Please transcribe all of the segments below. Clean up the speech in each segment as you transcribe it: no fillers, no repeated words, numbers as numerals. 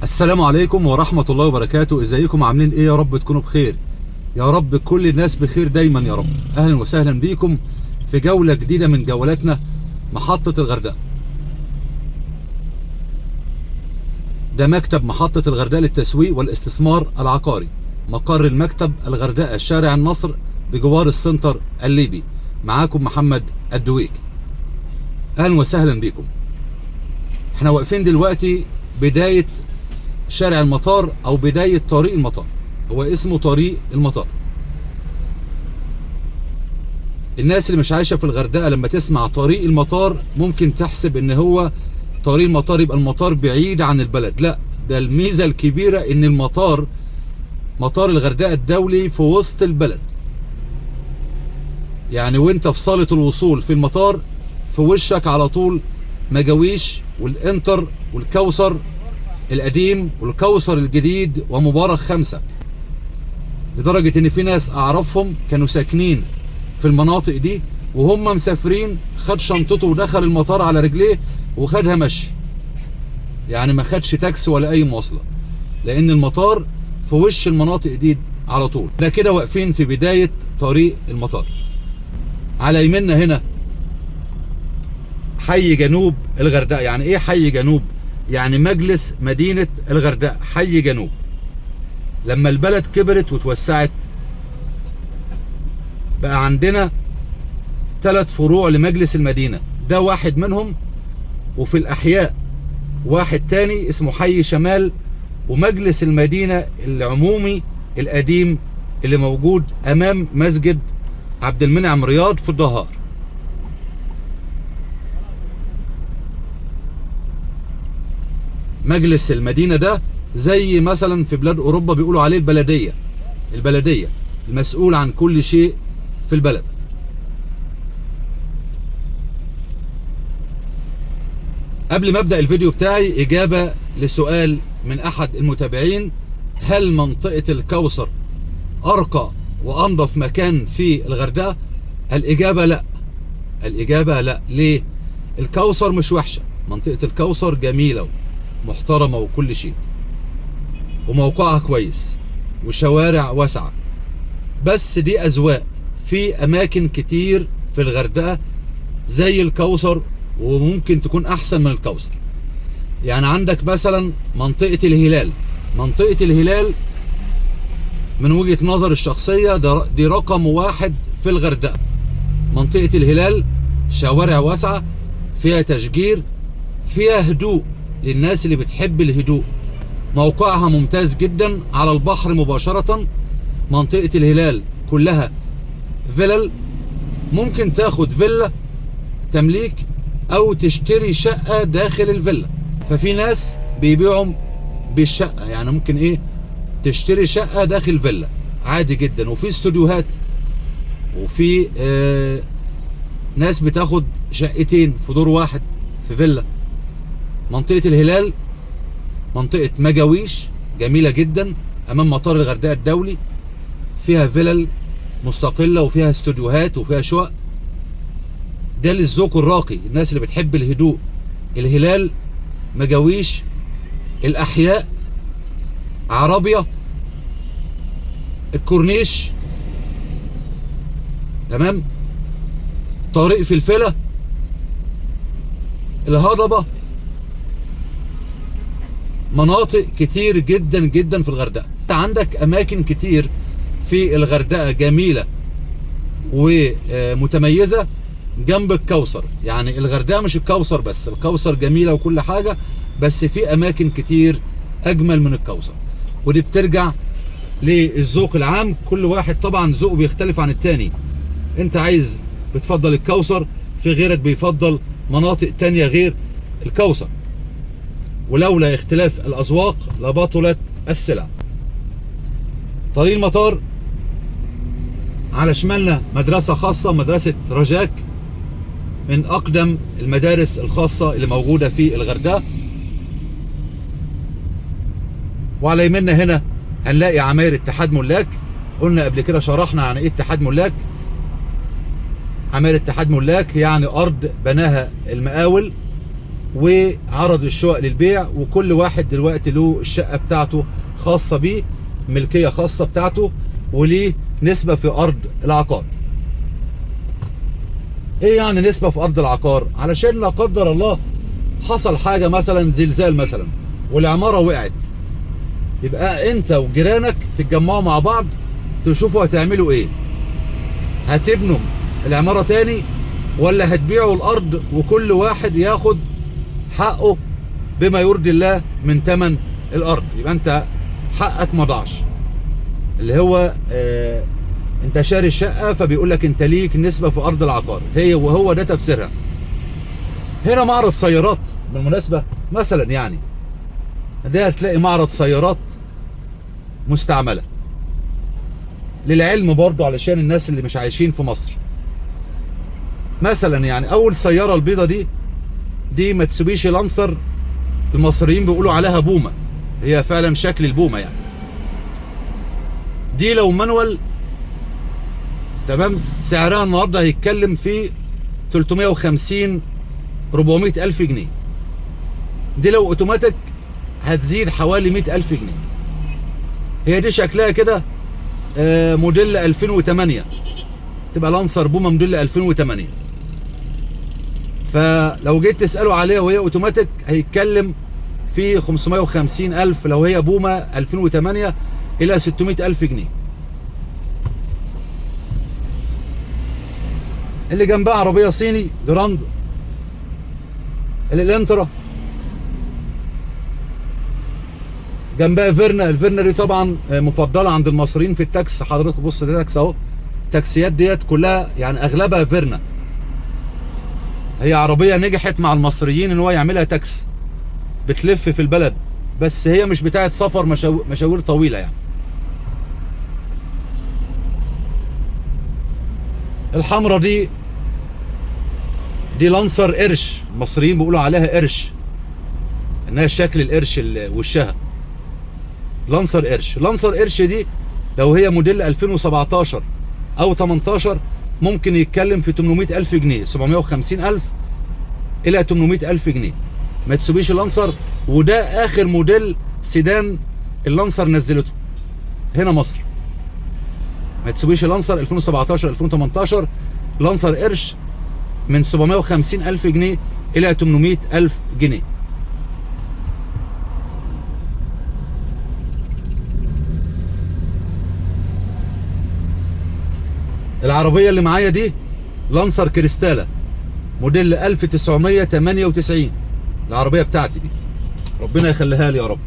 السلام عليكم ورحمة الله وبركاته. ازيكم عاملين ايه؟ يا رب تكونوا بخير، يا رب كل الناس بخير دايما يا رب. اهلا وسهلا بيكم في جولة جديدة من جولاتنا محطة الغردقة. ده مكتب محطة الغردقة للتسويق والاستثمار العقاري. مقر المكتب الغردقة شارع النصر بجوار السنتر الليبي. معاكم محمد الدويك. اهلا وسهلا بيكم. احنا واقفين دلوقتي بداية شارع المطار او بداية طريق المطار. هو اسمه طريق المطار. الناس اللي مش عايشة في الغردقة لما تسمع طريق المطار ممكن تحسب ان هو طريق المطار يبقى المطار بعيد عن البلد. لا، ده الميزة الكبيرة ان المطار مطار الغردقة الدولي في وسط البلد. يعني وانت في صالة الوصول في المطار في وشك على طول مجاويش والانتر والكوثر القديم والكوثر الجديد ومبارك 5. لدرجة ان في ناس اعرفهم كانوا ساكنين في المناطق دي وهم مسافرين خد شنطته ودخل المطار على رجليه وخدها مشي. يعني ما خدش تاكسي ولا اي مواصلة، لان المطار في وش المناطق دي على طول. ده كده واقفين في بداية طريق المطار. على يميننا هنا حي جنوب الغردقة. يعني ايه حي جنوب؟ يعني مجلس مدينة الغردقة حي جنوب. لما البلد كبرت وتوسعت بقى عندنا 3 فروع لمجلس المدينة. ده واحد منهم، وفي الأحياء واحد تاني اسمه حي شمال، ومجلس المدينة العمومي القديم اللي موجود أمام مسجد عبد المنعم رياض في الدهار. مجلس المدينة ده زي مثلا في بلاد أوروبا بيقولوا عليه البلدية المسؤول عن كل شيء في البلد. قبل ما أبدأ الفيديو بتاعي إجابة لسؤال من أحد المتابعين: هل منطقة الكوثر أرقى وأنظف مكان في الغردقة؟ الإجابة لا. الإجابة لا. ليه؟ الكوثر مش وحشة، منطقة الكوثر جميلة محترمة وكل شيء، وموقعها كويس وشوارع واسعة، بس دي أذواق. في أماكن كتير في الغردقة زي الكوثر وممكن تكون أحسن من الكوثر. يعني عندك مثلا منطقة الهلال. منطقة الهلال من وجهة نظر الشخصية دي رقم 1 في الغردقة. منطقة الهلال شوارع واسعة، فيها تشجير، فيها هدوء للناس اللي بتحب الهدوء. موقعها ممتاز جدا على البحر مباشرة. منطقة الهلال كلها فيلل. ممكن تاخد فيلا تمليك او تشتري شقة داخل الفيلا. ففي ناس بيبيعوا بالشقة، يعني ممكن تشتري شقة داخل فيلا عادي جدا. وفي استوديوهات، وفي ناس بتاخد شقتين في دور واحد في فيلا. منطقة الهلال منطقة مجاويش جميلة جدا امام مطار الغردقة الدولي. فيها فيلل مستقلة وفيها استوديوهات وفيها شقق. ده للذوق الراقي، الناس اللي بتحب الهدوء. الهلال، مجاويش، الأحياء، عربية، الكورنيش، تمام، طريق فلفلة، الهضبة. مناطق كتير جدا جدا في الغردقة. عندك أماكن كتير في الغردقة جميلة ومتميزة جنب الكوثر. يعني الغردقة مش الكوثر بس، الكوثر جميلة وكل حاجة، بس في أماكن كتير أجمل من الكوثر. ودي بترجع للذوق العام. كل واحد طبعا ذوقه بيختلف عن التاني. انت عايز بتفضل الكوثر، في غيرك بيفضل مناطق تانية غير الكوثر. ولولا اختلاف الأذواق لبطلت السلع. طريق المطار على شمالنا مدرسة خاصة، مدرسة رجاك، من أقدم المدارس الخاصة اللي موجودة في الغردقة. وعلى يميننا هنا هنلاقي عماير اتحاد ملاك. قلنا قبل كده شرحنا عن ايه اتحاد ملاك. عماير اتحاد ملاك يعني أرض بناها المقاول وعرض الشقق للبيع، وكل واحد دلوقتي له الشقة بتاعته خاصة بيه، ملكية خاصة بتاعته، وليه نسبة في أرض العقار. ايه يعني نسبة في أرض العقار؟ علشان لا قدر الله حصل حاجة مثلا زلزال مثلا والعمارة وقعت، يبقى انت وجيرانك تتجمعوا مع بعض تشوفوا هتعملوا ايه، هتبنوا العمارة تاني ولا هتبيعوا الأرض وكل واحد ياخد حقه بما يرضي الله من ثمن الأرض. يبقى انت حقك ما ضاعش، اللي هو انت شاري الشقة فبيقول لك انت ليك نسبة في أرض العقار، وهو ده تفسيرها. هنا معرض سيارات بالمناسبة مثلا، يعني ده هتلاقي معرض سيارات مستعملة للعلم برضو علشان الناس اللي مش عايشين في مصر. مثلا يعني اول سيارة البيضة دي ماتسوبيشي لانسر، المصريين بيقولوا عليها بومة، هي فعلا شكل البومة يعني. دي لو مانوال تمام سعرها النهاردة هيتكلم في 350 400 ألف جنيه. دي لو اوتوماتيك هتزيد حوالي 100 ألف جنيه. هي دي شكلها كده موديل 2008، تبقى لانسر بومة موديل 2008. فلو جيت تسأله عليها وهي اوتوماتيك هيتكلم في 550 ألف، لو هي بومة 2008 إلى 600 ألف جنيه. اللي جنبها عربية صيني جراند الانترا، جنبها فيرنا. الفيرنا دي طبعا مفضلة عند المصريين في التاكس. حضرتك بص للتاكس اهو، التاكسيات ديت كلها يعني اغلبها فيرنا. هي عربية نجحت مع المصريين ان هو يعملها تاكس، بتلف في البلد، بس هي مش بتاعت سفر مشاوير طويلة يعني. الحمرة دي لانسر قرش، المصريين بيقولوا عليها قرش، انها شكل القرش وشها. لانسر قرش. لانسر قرش دي لو هي موديل 2017 او 18 ممكن يتكلم في 800 ألف جنيه، 750 ألف الى 800 ألف جنيه. ماتسوبيشي لانسر، وده اخر موديل سيدان اللانسر نزلته هنا مصر. ماتسوبيشي لانسر 2017 2018 لانسر قرش من 750 ألف جنيه الى 800 ألف جنيه. العربية اللي معايا دي لانسر كريستالا موديل 1998، العربية بتاعتي دي ربنا يخليها لي يا رب،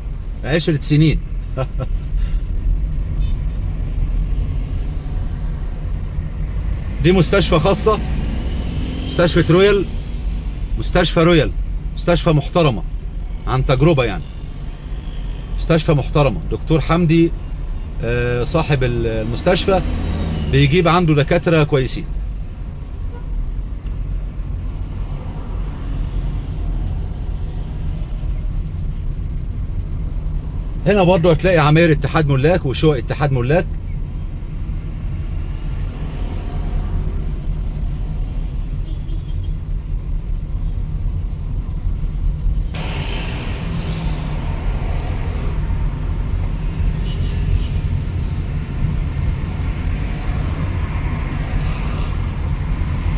10 سنين. دي مستشفى خاصة، مستشفى رويال، مستشفى رويال، مستشفى محترمة عن تجربة يعني، مستشفى محترمة. دكتور حمدي صاحب المستشفى بيجيب عنده دكاترة كويسين. هنا برضه هتلاقي عماير اتحاد ملاك وشقق اتحاد ملاك.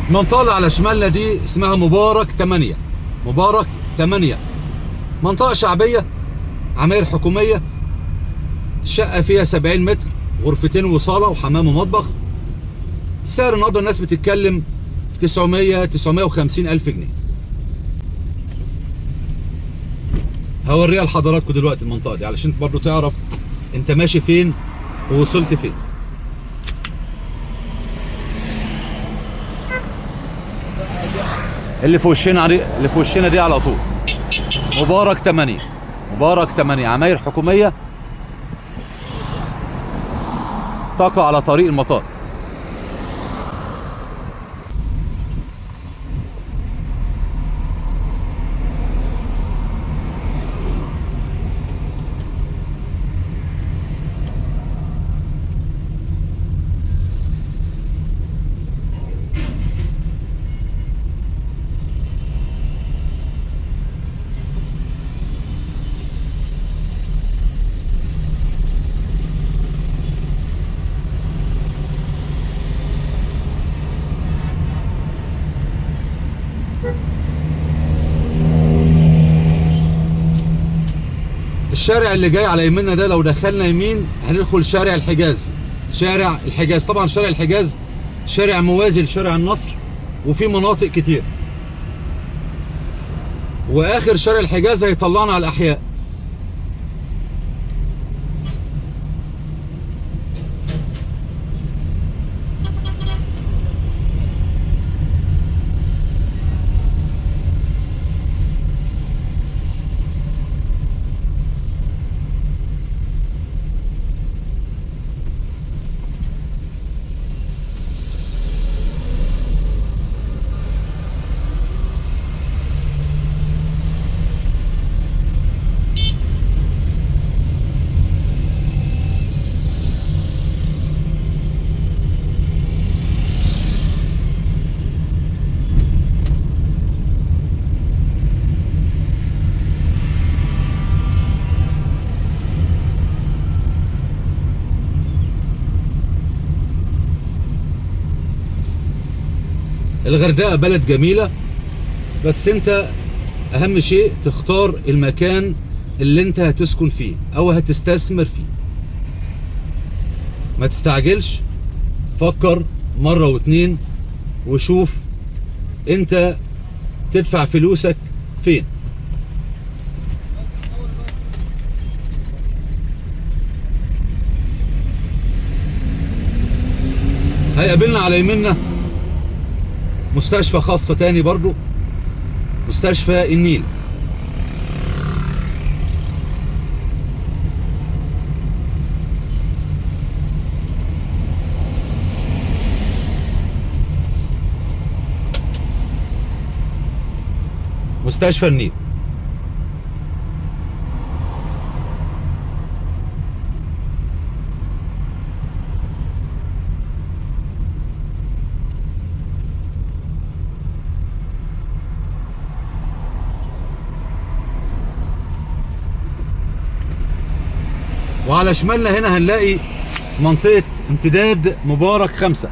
المنطقة اللي على شمالنا دي اسمها مبارك 8. مبارك 8 منطقة شعبية، عماير حكومية، الشقة فيها 70 متر، غرفتين وصالة وحمام ومطبخ. سعر النهارده الناس بتتكلم في 900 950 ألف جنيه. هوريها لحضراتكم دلوقتي المنطقة دي علشان برضو تعرف انت ماشي فين ووصلت فين. اللي في وشنا دي على طول مبارك 8. مبارك 8 عماير حكومية تقع على طريق المطار. الشارع اللي جاي على يميننا ده لو دخلنا يمين هندخل شارع الحجاز. شارع الحجاز طبعا شارع الحجاز شارع موازي لشارع النصر وفي مناطق كتير، واخر شارع الحجاز هيطلعنا على الاحياء. الغردقة بلد جميلة، بس انت اهم شيء تختار المكان اللي انت هتسكن فيه او هتستثمر فيه. ما تستعجلش، فكر مرة واتنين وشوف انت تدفع فلوسك فين. هيقابلنا على يميننا مستشفى خاصة تاني برضو، مستشفى النيل. مستشفى النيل. وعلى شمالنا هنا هنلاقي منطقة امتداد مبارك 5.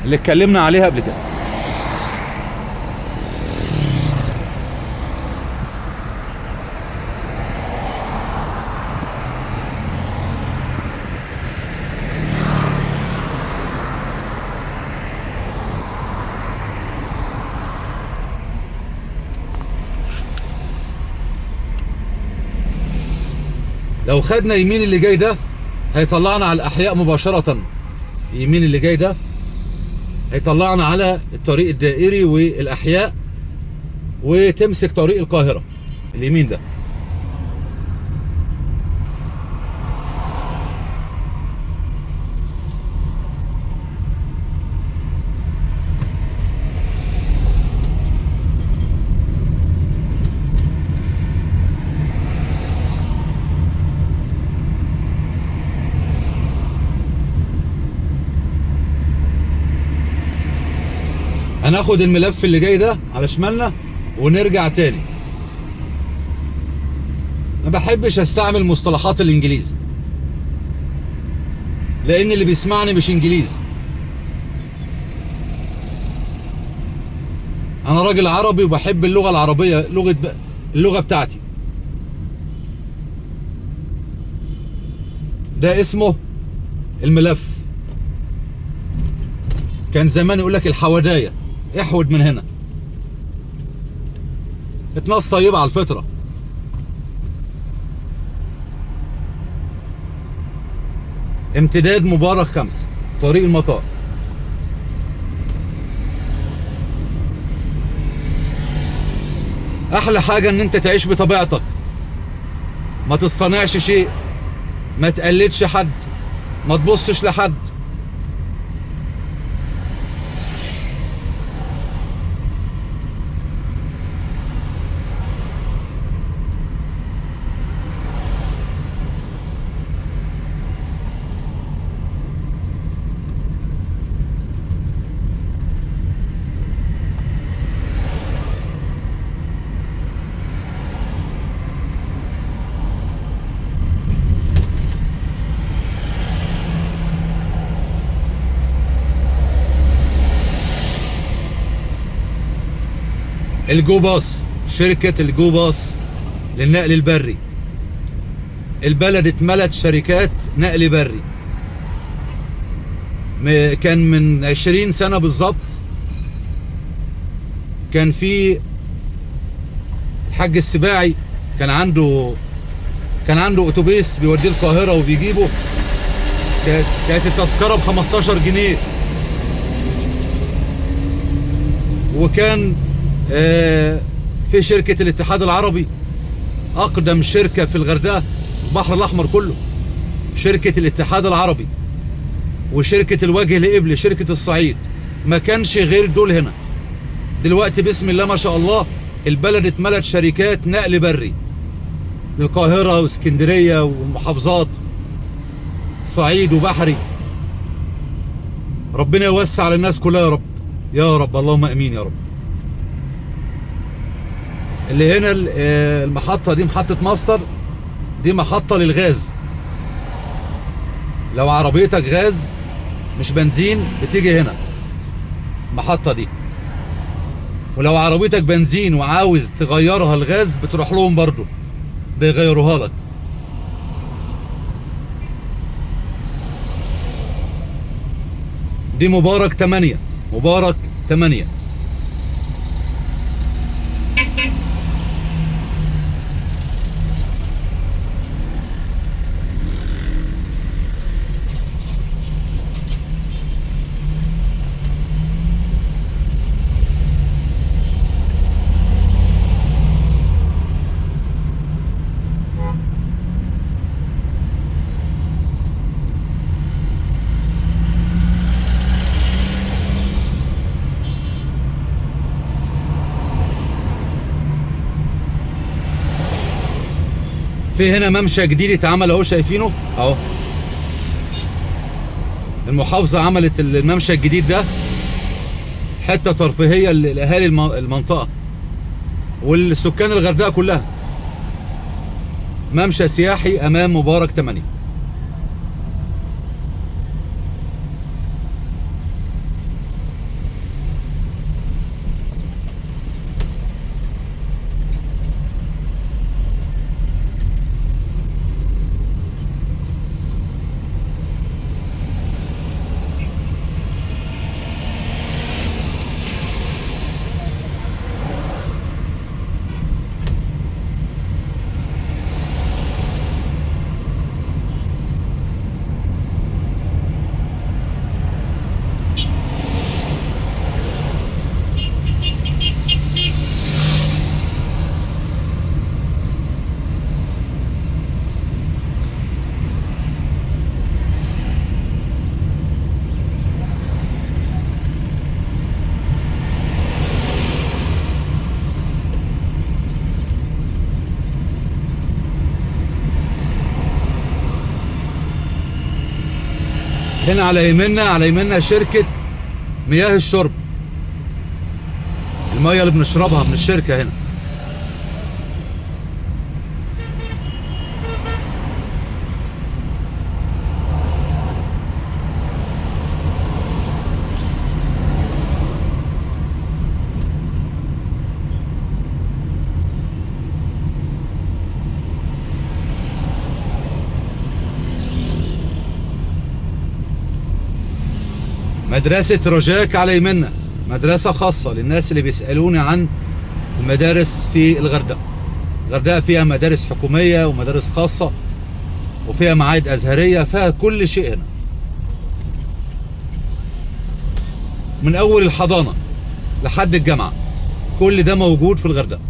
اللي اتكلمنا عليها قبل كده. لو خدنا يمين اللي جاي ده هيطلعنا على الأحياء مباشرة. يمين اللي جاي ده هيطلعنا على الطريق الدائري والأحياء، وتمسك طريق القاهرة اليمين ده. هناخد الملف اللي جاي ده على شمالنا ونرجع تاني. ما بحبش استعمل مصطلحات الانجليزي لان اللي بيسمعني مش انجليزي. انا راجل عربي وبحب اللغة العربية، اللغة بتاعتي. ده اسمه الملف. كان زمان يقول لك الحوداية، احود من هنا. ناس طيبة على الفطرة. امتداد مبارك 5 طريق المطار. احلى حاجة ان انت تعيش بطبيعتك، ما تصطنعش شيء، ما تقلدش حد، ما تبصش لحد. الجو باص، شركة الجو باص للنقل البري. البلد اتملت شركات نقل بري. كان من 20 سنة بالظبط كان في الحاج السباعي كان عنده اتوبيس بيوديه القاهرة وبيجيبه. كانت التذكرة ب 15 جنيه. وكان في شركة الاتحاد العربي، أقدم شركة في الغردقة البحر الأحمر كله، شركة الاتحاد العربي وشركة الوجه الإبلي، شركة الصعيد، ما كانش غير دول هنا. دلوقتي بسم الله ما شاء الله البلد اتملت شركات نقل بري للقاهرة واسكندرية والمحافظات، صعيد وبحري. ربنا يوسع على الناس كلها يا رب، يا رب، اللهم امين يا رب. اللي هنا المحطة دي محطة ماستر، دي محطة للغاز. لو عربيتك غاز مش بنزين بتيجي هنا المحطة دي، ولو عربيتك بنزين وعاوز تغيرها الغاز بتروح لهم برضو بيغيروها لك. دي مبارك 8، مبارك 8. في هنا ممشى جديد اتعمل اهو، شايفينه اهو. المحافظة عملت الممشى الجديد ده حتة ترفيهية لأهالي المنطقة والسكان الغردقة كلها. ممشى سياحي أمام مبارك 8. هنا على يمنا شركة مياه الشرب، المياه اللي بنشربها من الشركة هنا. مدرسة رجاك على يمنا، مدرسة خاصة للناس اللي بيسألوني عن المدارس في الغردقة. الغردقة فيها مدارس حكومية ومدارس خاصة وفيها معاهد أزهرية، فيها كل شيء هنا، من أول الحضانة لحد الجامعة، كل ده موجود في الغردقة.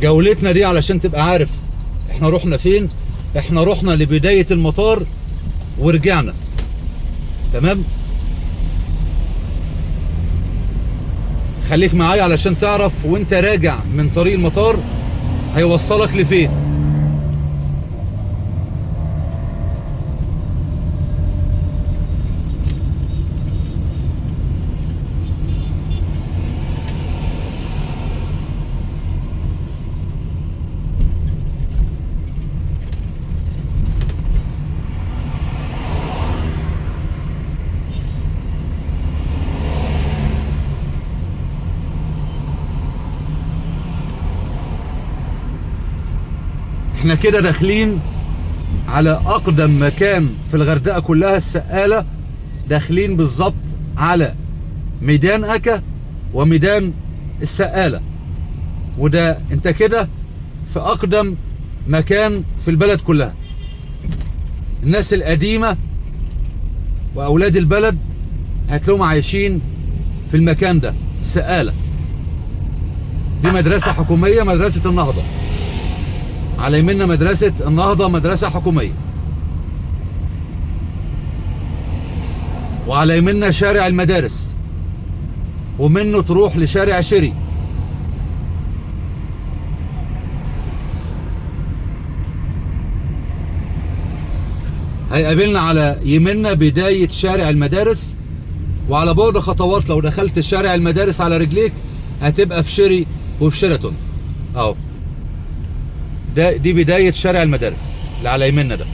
جولتنا دي علشان تبقى عارف احنا رحنا فين. احنا رحنا لبداية المطار ورجعنا، تمام؟ خليك معايا علشان تعرف وانت راجع من طريق المطار هيوصلك لفين. احنا كده داخلين على اقدم مكان في الغردقة كلها، السقالة. داخلين بالظبط على ميدان اكا وميدان السقالة، وده انت كده في اقدم مكان في البلد كلها. الناس القديمة واولاد البلد هتلاقيهم عايشين في المكان ده، السقالة. دي مدرسة حكومية، مدرسة النهضة. على يمنا مدرسة النهضة، مدرسة حكومية. وعلى يمنا شارع المدارس، ومنه تروح لشارع شيري. هيقابلنا على يمنا بداية شارع المدارس، وعلى بعد خطوات لو دخلت شارع المدارس على رجليك هتبقى في شيري وفي شيراتون اهو. دي بداية شارع المدارس اللي على يمنا ده.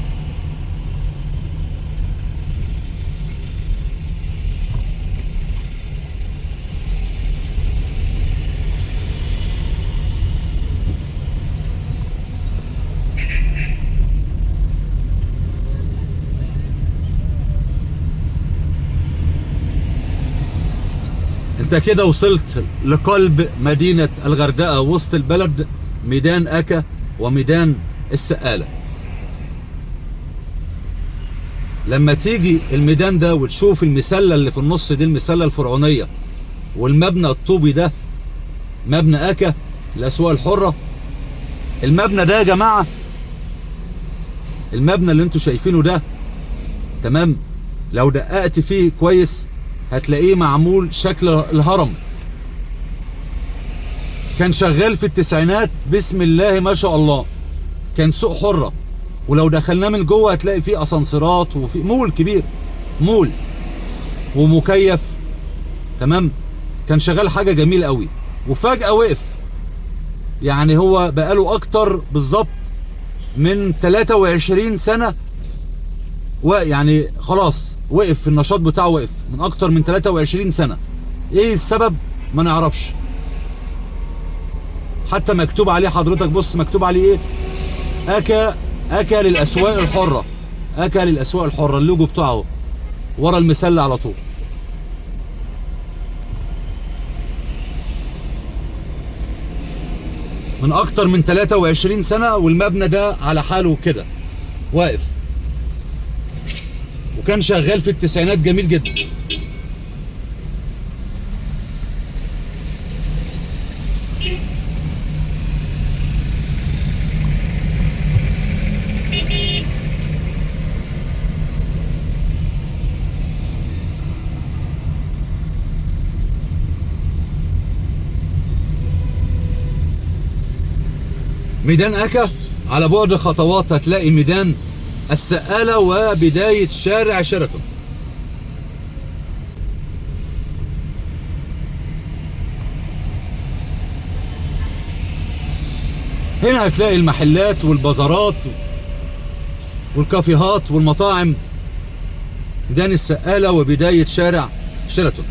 انت كده وصلت لقلب مدينة الغردقة وسط البلد، ميدان اكا وميدان السقالة. لما تيجي الميدان ده وتشوف المسلة اللي في النص دي، المسلة الفرعونية، والمبنى الطوبي ده مبنى اكا الاسواق الحرة. المبنى ده يا جماعة، المبنى اللي انتوا شايفينه ده، تمام، لو دققت فيه كويس هتلاقيه معمول شكل الهرم. كان شغال في التسعينات، بسم الله ما شاء الله. كان سوق حرة، ولو دخلناه من جوه هتلاقي فيه اسانسيرات، وفي مول كبير، مول ومكيف، تمام. كان شغال حاجة جميلة قوي، وفجأة وقف. يعني هو بقاله اكتر بالظبط من 23 سنة، ويعني خلاص وقف، في النشاط بتاعه وقف من اكتر من 23 سنة. ايه السبب؟ ما نعرفش. حتى مكتوب عليه، حضرتك بص مكتوب عليه ايه؟ اكا للاسواق الحرة. اكا للاسواق الحرة، اللوجو بتاعه ورا المسلة على طول. من اكتر من 23 سنة والمبنى ده على حاله كده واقف، وكان شغال في التسعينات جميل جدا. ميدان اكا على بعد خطوات هتلاقي ميدان السقالة وبداية شارع شيراتون. هنا هتلاقي المحلات والبازارات والكافيهات والمطاعم. ميدان السقالة وبداية شارع شيراتون.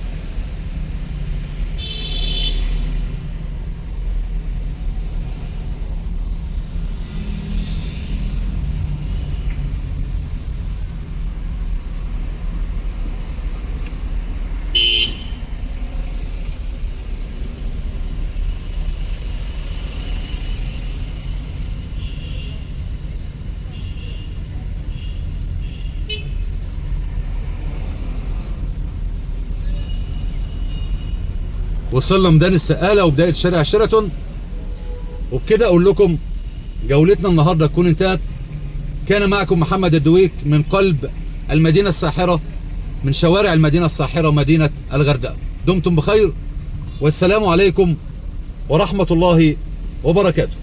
وصلنا ميدان السقالة وبداية شارع شيراتون. وبكده اقول لكم جولتنا النهارده تكون انتهت. كان معكم محمد الدويك من قلب المدينة الساحرة، من شوارع المدينة الساحرة، مدينة الغردقة. دمتم بخير، والسلام عليكم ورحمة الله وبركاته.